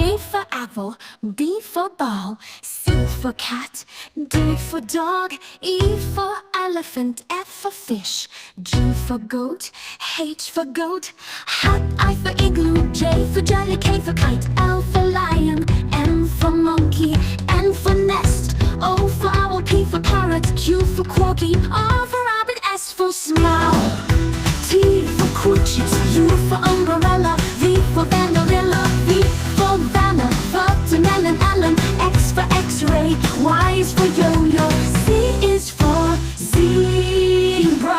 A for apple, B for ball, C for cat, D for dog, E for elephant, F for fish, G for goat, H for goat, hot, I for igloo, J for jelly, K for kite, L for lion, M for monkey, N for nest, O for owl, P for parrot, Q for corky, R for rabbit, S for smile, T for crutches, U for umbrella, V for vanilla, V for banner, watermelon, Ellen, X for x-ray, Y is for yo-yo, Z is for zebra.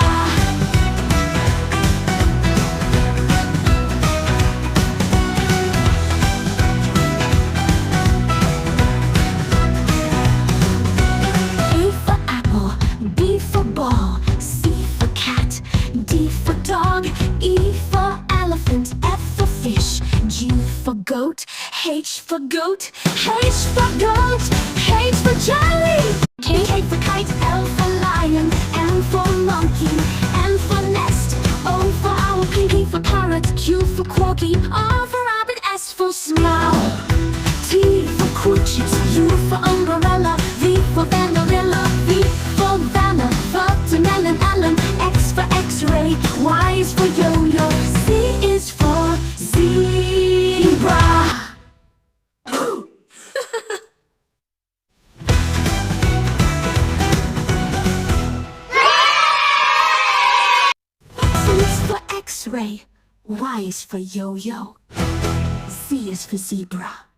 A for apple, B for ball, C for cat, D for dog, E for elephant, F for fish, G for goat, H for goat, H for goat, H for jelly, K for kite, L for lion, M for monkey, N for nest, O for owl, P for parrot, Q for corky, R for rabbit, S for smile, T for crutches, U for umbrella, V for vanilla, V for banner, watermelon, Ellen, X for x-ray, Y is for yo-yo, Z is for zebra. X is for x-ray, Y is for yo-yo, Z is for zebra.